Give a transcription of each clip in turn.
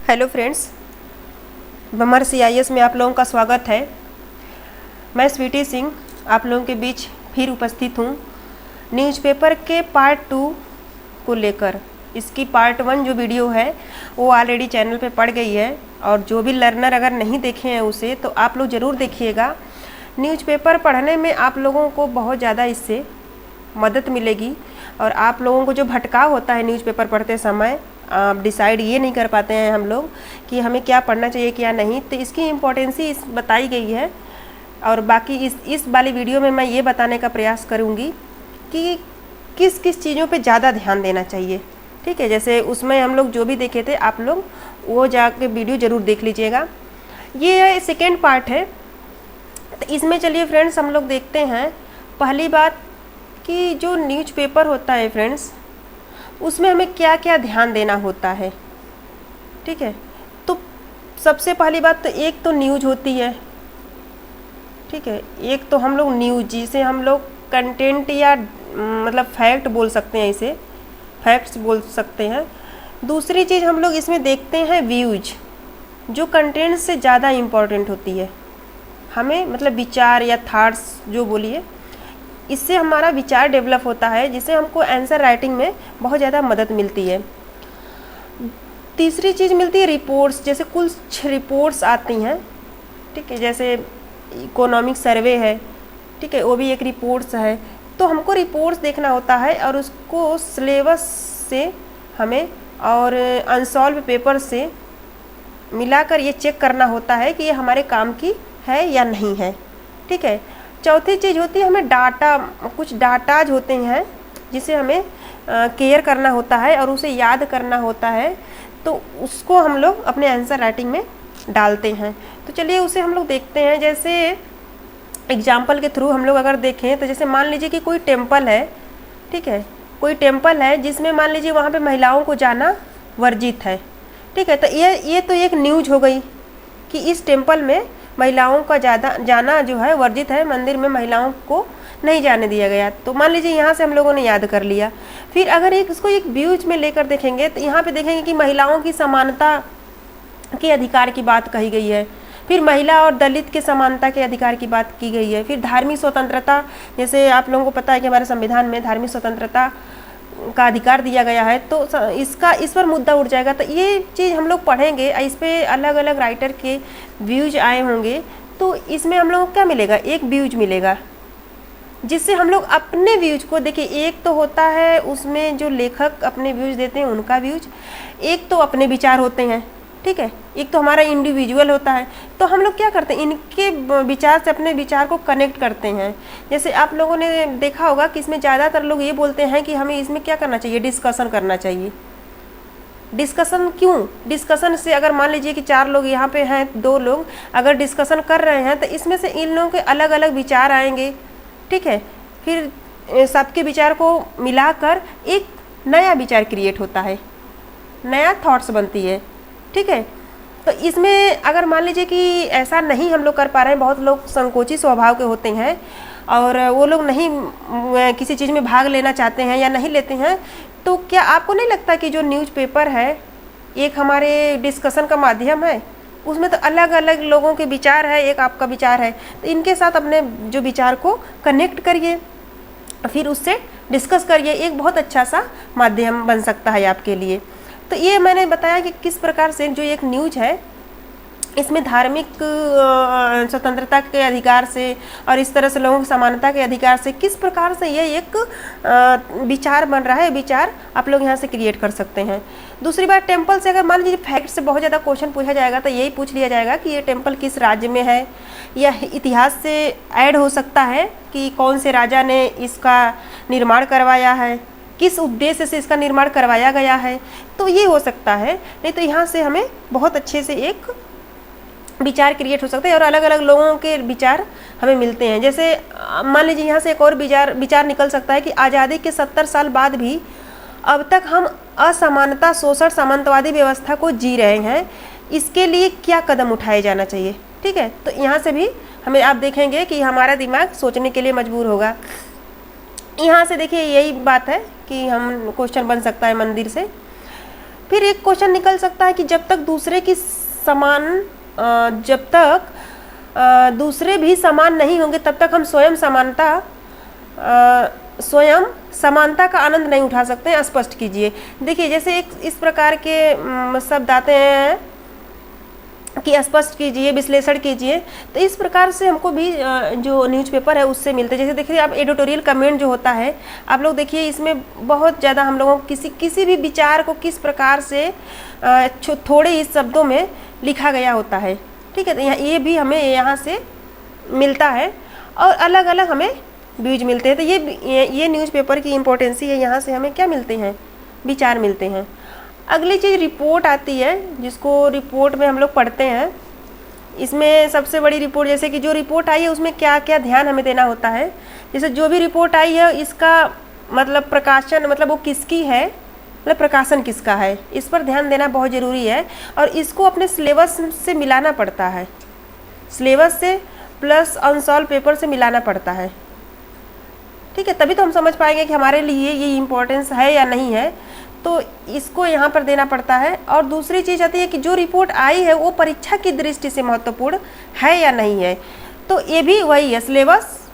Hello friends, bummer CIS में आप लोगों का स्वागत है। मैं स्वीटी सिंह आप लोगों के बीच फिर उपस्थित हूँ न्यूज़पेपर के पार्ट 2 को लेकर। इसकी पार्ट 1 जो वीडियो है वो ऑलरेडी चैनल पे पड़ गई है, और जो भी लर्नर अगर नहीं देखे हैं उसे तो आप लोग ज़रूर देखिएगा। न्यूज़पेपर पढ़ने में आप लोगों को बहुत ज़्यादा इससे मदद मिलेगी, और आप लोगों को जो भटकाव होता है न्यूज़पेपर पढ़ते समय, आप डिसाइड ये नहीं कर पाते हैं हम लोग कि हमें क्या पढ़ना चाहिए क्या नहीं, तो इसकी इम्पोर्टेंसी इस बताई गई है। और बाकी इस वाली वीडियो में मैं ये बताने का प्रयास करूँगी कि किस किस चीज़ों पे ज़्यादा ध्यान देना चाहिए। ठीक है, जैसे उसमें हम लोग जो भी देखे थे आप लोग वो जाके वीडियो ज़रूर देख लीजिएगा। ये सेकेंड पार्ट है, तो इसमें चलिए फ्रेंड्स हम लोग देखते हैं। पहली बात कि जो न्यूज़पेपर होता है फ्रेंड्स, उसमें हमें क्या क्या ध्यान देना होता है। ठीक है, तो सबसे पहली बात तो एक तो न्यूज़ होती है। ठीक है, एक तो हम लोग न्यूज़, जिसे हम लोग कंटेंट या मतलब फैक्ट बोल सकते हैं, इसे फैक्ट्स बोल सकते हैं। दूसरी चीज़ हम लोग इसमें देखते हैं व्यूज, जो कंटेंट से ज़्यादा इम्पोर्टेंट होती है हमें, मतलब विचार या थॉट्स जो बोलिए, इससे हमारा विचार डेवलप होता है, जिससे हमको आंसर राइटिंग में बहुत ज़्यादा मदद मिलती है। तीसरी चीज़ मिलती है रिपोर्ट्स, जैसे कुछ रिपोर्ट्स आती हैं। ठीक है, जैसे इकोनॉमिक सर्वे है, ठीक है, वो भी एक रिपोर्ट्स है। तो हमको रिपोर्ट्स देखना होता है और उसको सिलेबस से हमें और अनसॉल्व पेपर से मिलाकर ये चेक करना होता है कि ये हमारे काम की है या नहीं है। ठीक है, चौथी चीज़ होती है हमें डाटा, कुछ डाटाज होते हैं जिसे हमें केयर करना होता है और उसे याद करना होता है, तो उसको हम लोग अपने आंसर राइटिंग में डालते हैं। तो चलिए उसे हम लोग देखते हैं। जैसे एग्जाम्पल के थ्रू हम लोग अगर देखें तो जैसे मान लीजिए कि कोई टेम्पल है। ठीक है, कोई टेम्पल है जिसमें मान लीजिए वहाँ पे महिलाओं को जाना वर्जित है। ठीक है, तो ये तो एक न्यूज़ हो गई कि इस टेम्पल में महिलाओं का जाना जो है वर्जित है, मंदिर में महिलाओं को नहीं जाने दिया गया। तो मान लीजिए यहाँ से हम लोगों ने याद कर लिया। फिर अगर इसको एक व्यूज में लेकर देखेंगे तो यहाँ पे देखेंगे कि महिलाओं की समानता के अधिकार की बात कही गई है। फिर महिला और दलित के समानता के अधिकार की बात की गई है। फिर धार्मिक स्वतंत्रता, जैसे आप लोगों को पता है कि हमारे संविधान में धार्मिक स्वतंत्रता का अधिकार दिया गया है, तो इस पर मुद्दा उठ जाएगा। तो ये चीज़ हम लोग पढ़ेंगे, इस पर अलग अलग राइटर के व्यूज आए होंगे, तो इसमें हम लोगों को क्या मिलेगा, एक व्यूज मिलेगा, जिससे हम लोग अपने व्यूज को देखिए। एक तो होता है उसमें जो लेखक अपने व्यूज देते हैं उनका व्यूज, एक तो अपने विचार होते हैं। ठीक है, एक तो हमारा इंडिविजुअल होता है। तो हम लोग क्या करते हैं, इनके विचार से अपने विचार को कनेक्ट करते हैं। जैसे आप लोगों ने देखा होगा कि इसमें ज़्यादातर लोग ये बोलते हैं कि हमें इसमें क्या करना चाहिए, डिस्कशन करना चाहिए। डिस्कशन क्यों? डिस्कशन से अगर मान लीजिए कि 4 लोग यहाँ पे हैं, 2 लोग अगर डिस्कशन कर रहे हैं तो इसमें से इन लोगों के अलग अलग विचार आएंगे। ठीक है, फिर सबके विचार को मिलाकर एक नया विचार क्रिएट होता है, नया थॉट्स बनती है। ठीक है, तो इसमें अगर मान लीजिए कि ऐसा नहीं हम लोग कर पा रहे हैं, बहुत लोग संकोची स्वभाव के होते हैं और वो लोग नहीं किसी चीज़ में भाग लेना चाहते हैं या नहीं लेते हैं, तो क्या आपको नहीं लगता कि जो न्यूज़पेपर है एक हमारे डिस्कशन का माध्यम है? उसमें तो अलग अलग लोगों के विचार है, एक आपका विचार है, तो इनके साथ अपने जो विचार को कनेक्ट करिए, फिर उससे डिस्कस करिए। एक बहुत अच्छा सा माध्यम बन सकता है आपके लिए। तो ये मैंने बताया कि किस प्रकार से जो एक न्यूज़ है इसमें धार्मिक स्वतंत्रता के अधिकार से और इस तरह से लोगों की समानता के अधिकार से किस प्रकार से ये एक विचार बन रहा है, विचार आप लोग यहाँ से क्रिएट कर सकते हैं। दूसरी बात, टेम्पल से अगर मान लीजिए फैक्ट से बहुत ज़्यादा क्वेश्चन पूछा जाएगा तो यही पूछ लिया जाएगा कि ये टेम्पल किस राज्य में है, या इतिहास से ऐड हो सकता है कि कौन से राजा ने इसका निर्माण करवाया है, किस उद्देश्य से इसका निर्माण करवाया गया है, तो ये हो सकता है। नहीं तो यहाँ से हमें बहुत अच्छे से एक विचार क्रिएट हो सकते हैं और अलग अलग लोगों के विचार हमें मिलते हैं। जैसे मान लीजिए यहाँ से एक और विचार निकल सकता है कि आज़ादी के 70 साल बाद भी अब तक हम असमानता, शोषण, सामंतवादी व्यवस्था को जी रहे हैं, इसके लिए क्या कदम उठाए जाना चाहिए। ठीक है, तो यहाँ से भी हमें आप देखेंगे कि हमारा दिमाग सोचने के लिए मजबूर होगा। यहाँ से देखिए यही बात है कि हम क्वेश्चन बन सकता है मंदिर से। फिर एक क्वेश्चन निकल सकता है कि जब तक दूसरे की समान जब तक दूसरे भी समान नहीं होंगे तब तक हम स्वयं समानता का आनंद नहीं उठा सकते हैं। स्पष्ट कीजिए। देखिए जैसे एक इस प्रकार के शब्द आते हैं कि स्पष्ट कीजिए, विश्लेषण कीजिए, तो इस प्रकार से हमको भी जो न्यूज़पेपर है उससे मिलते हैं। जैसे देखिए आप एडिटोरियल कमेंट जो होता है, आप लोग देखिए इसमें बहुत ज़्यादा हम लोगों को किसी भी विचार को किस प्रकार से थोड़े ही शब्दों में लिखा गया होता है। ठीक है, तो ये भी हमें यहाँ से मिलता है और अलग अलग हमें व्यूज मिलते हैं। तो ये न्यूज़पेपर की इम्पोर्टेंसी है, यहाँ से हमें क्या मिलते हैं, विचार मिलते हैं। अगली चीज़ रिपोर्ट आती है, जिसको रिपोर्ट में हम लोग पढ़ते हैं। इसमें सबसे बड़ी रिपोर्ट, जैसे कि जो रिपोर्ट आई है उसमें क्या क्या ध्यान हमें देना होता है। जैसे जो भी रिपोर्ट आई है इसका मतलब प्रकाशन, मतलब वो किसकी है, मतलब प्रकाशन किसका है, इस पर ध्यान देना बहुत ज़रूरी है। और इसको अपने सिलेबस से मिलाना पड़ता है, सिलेबस से प्लस अनसॉल्व पेपर से मिलाना पड़ता है। ठीक है, तभी तो हम समझ पाएंगे कि हमारे लिए ये इम्पोर्टेंस है या नहीं है, तो इसको यहाँ पर देना पड़ता है। और दूसरी चीज़ आती है कि जो रिपोर्ट आई है वो परीक्षा की दृष्टि से महत्वपूर्ण है या नहीं है, तो ये भी वही है, सिलेबस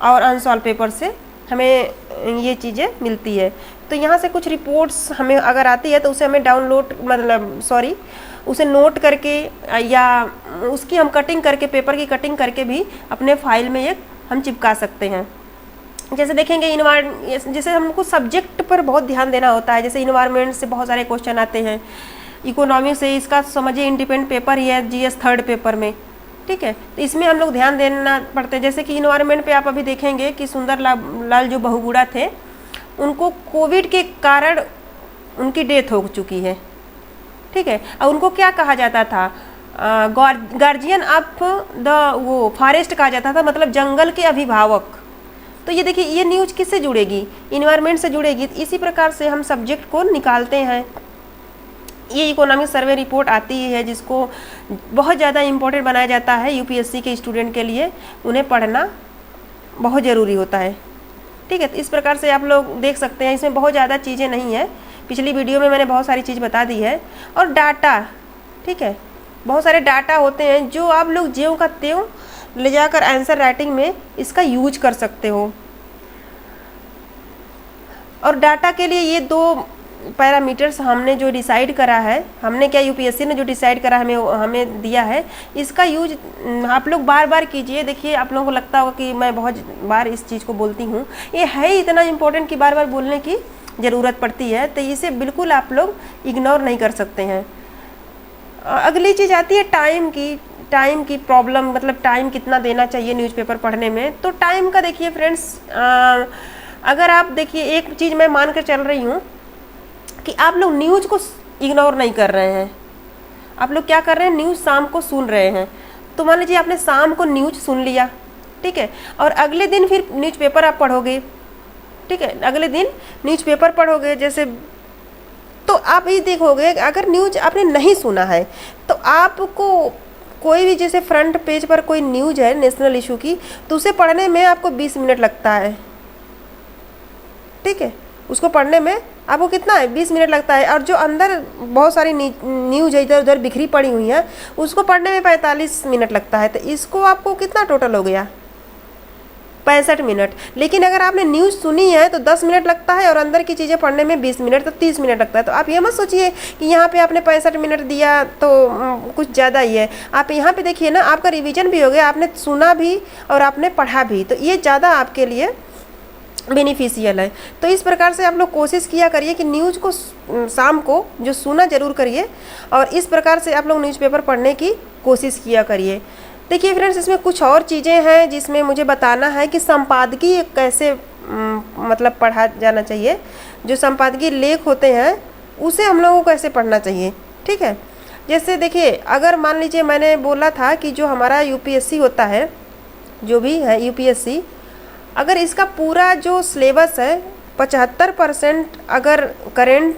और अनसॉल्व पेपर से हमें ये चीज़ें मिलती है। तो यहाँ से कुछ रिपोर्ट्स हमें अगर आती है तो उसे हमें उसे नोट करके या उसकी हम कटिंग करके, पेपर की कटिंग करके भी अपने फाइल में एक हम चिपका सकते हैं। जैसे देखेंगे जैसे हमको सब्जेक्ट पर बहुत ध्यान देना होता है। जैसे इन्वायरमेंट से बहुत सारे क्वेश्चन आते हैं, इकोनॉमी से इसका समझिए इंडिपेंडेंट पेपर ही है जीएस थर्ड पेपर में। ठीक है, तो इसमें हम लोग ध्यान देना पड़ते हैं। जैसे कि इन्वायरमेंट पे आप अभी देखेंगे कि सुंदर लाल जो बहुगुणा थे, उनको कोविड के कारण उनकी डेथ हो चुकी है। ठीक है, और उनको क्या कहा जाता था, गार्जियन ऑफ द फॉरेस्ट कहा जाता था, मतलब जंगल के अभिभावक। तो ये देखिए ये न्यूज़ किससे जुड़ेगी, इन्वायरमेंट से जुड़ेगी। इसी प्रकार से हम सब्जेक्ट को निकालते हैं। ये इकोनॉमिक सर्वे रिपोर्ट आती है जिसको बहुत ज़्यादा इम्पोर्टेंट बनाया जाता है यूपीएससी के स्टूडेंट के लिए, उन्हें पढ़ना बहुत ज़रूरी होता है। ठीक है, तो इस प्रकार से आप लोग देख सकते हैं, इसमें बहुत ज़्यादा चीज़ें नहीं है, पिछली वीडियो में मैंने बहुत सारी चीज़ बता दी है। और डाटा, ठीक है, बहुत सारे डाटा होते हैं जो आप लोग ज्यों का त्यों ले जाकर आंसर राइटिंग में इसका यूज कर सकते हो। और डाटा के लिए ये 2 पैरामीटर्स हमने जो डिसाइड करा है, हमने क्या यूपीएससी ने जो डिसाइड करा हमें दिया है, इसका यूज आप लोग बार बार कीजिए। देखिए आप लोगों को लगता होगा कि मैं बहुत बार इस चीज़ को बोलती हूँ, ये है इतना इम्पोर्टेंट कि बार बार बोलने की ज़रूरत पड़ती है, तो इसे बिल्कुल आप लोग इग्नोर नहीं कर सकते हैं। अगली चीज़ आती है टाइम की प्रॉब्लम, मतलब टाइम कितना देना चाहिए न्यूज़पेपर पढ़ने में। तो टाइम का देखिए फ्रेंड्स, अगर आप देखिए एक चीज़ मैं मान कर चल रही हूँ कि आप लोग न्यूज़ को इग्नोर नहीं कर रहे हैं, आप लोग क्या कर रहे हैं, न्यूज़ शाम को सुन रहे हैं। तो मान लीजिए आपने शाम को न्यूज़ सुन लिया, ठीक है, और अगले दिन फिर न्यूज़पेपर आप पढ़ोगे। ठीक है, अगले दिन न्यूज़पेपर पढ़ोगे जैसे, तो आप ये देखोगे अगर न्यूज़ आपने नहीं सुना है तो आपको कोई भी जैसे फ्रंट पेज पर कोई न्यूज़ है नेशनल इशू की, तो उसे पढ़ने में आपको 20 मिनट लगता है। ठीक है, उसको पढ़ने में आपको कितना है, 20 मिनट लगता है। और जो अंदर बहुत सारी न्यूज़ है इधर उधर बिखरी पड़ी हुई है, उसको पढ़ने में 45 मिनट लगता है। तो इसको आपको कितना टोटल हो गया, 65 मिनट। लेकिन अगर आपने न्यूज़ सुनी है तो 10 मिनट लगता है और अंदर की चीज़ें पढ़ने में 20 मिनट, तो 30 मिनट लगता है। तो आप ये मत सोचिए कि यहाँ पे आपने 65 मिनट दिया तो कुछ ज़्यादा ही है। आप यहाँ पे देखिए ना, आपका रिवीजन भी हो गया, आपने सुना भी और आपने पढ़ा भी, तो ये ज़्यादा आपके लिए बेनिफिशियल है। तो इस प्रकार से आप लोग कोशिश किया करिए कि न्यूज़ को शाम को जो सुना ज़रूर करिए, और इस प्रकार से आप लोग न्यूज़पेपर पढ़ने की कोशिश किया करिए। देखिए फ्रेंड्स, इसमें कुछ और चीज़ें हैं जिसमें मुझे बताना है कि संपादकीय कैसे मतलब पढ़ा जाना चाहिए। जो संपादकीय लेख होते हैं उसे हम लोगों को कैसे पढ़ना चाहिए। ठीक है, जैसे देखिए अगर मान लीजिए मैंने बोला था कि जो हमारा यूपीएससी होता है, जो भी है यूपीएससी, अगर इसका पूरा जो सिलेबस है 75% अगर करेंट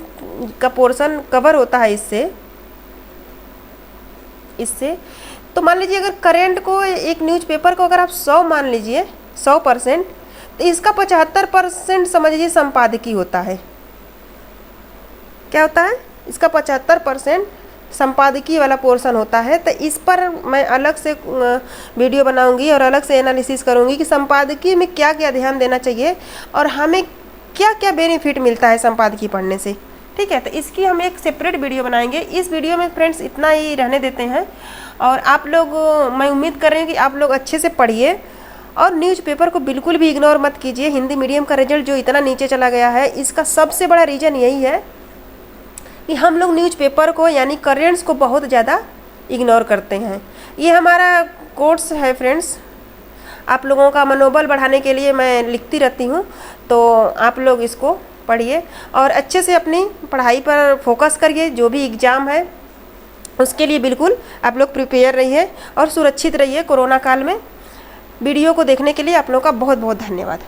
का पोर्शन कवर होता है इससे, तो मान लीजिए अगर करेंट को, एक न्यूज़पेपर को अगर आप 100 मान लीजिए 100%, तो इसका 75% समझिए संपादकीय होता है। क्या होता है, इसका 75% संपादकीय वाला पोर्शन होता है। तो इस पर मैं अलग से वीडियो बनाऊंगी और अलग से एनालिसिस करूंगी कि संपादकीय में क्या क्या ध्यान देना चाहिए और हमें क्या क्या बेनिफिट मिलता है संपादकीय पढ़ने से। ठीक है, तो इसकी हम एक सेपरेट वीडियो बनाएंगे। इस वीडियो में फ्रेंड्स इतना ही रहने देते हैं और आप लोग, मैं उम्मीद कर रही हूँ कि आप लोग अच्छे से पढ़िए और न्यूज़पेपर को बिल्कुल भी इग्नोर मत कीजिए। हिंदी मीडियम का रिजल्ट जो इतना नीचे चला गया है, इसका सबसे बड़ा रीज़न यही है कि हम लोग न्यूज़पेपर को यानी करेंट्स को बहुत ज़्यादा इग्नोर करते हैं। ये हमारा कोर्स है फ्रेंड्स, आप लोगों का मनोबल बढ़ाने के लिए मैं लिखती रहती हूँ, तो आप लोग इसको पढ़िए और अच्छे से अपनी पढ़ाई पर फोकस करिए। जो भी एग्ज़ाम है उसके लिए बिल्कुल आप लोग प्रिपेयर रहिए और सुरक्षित रहिए कोरोना काल में। वीडियो को देखने के लिए आप लोगों का बहुत बहुत धन्यवाद।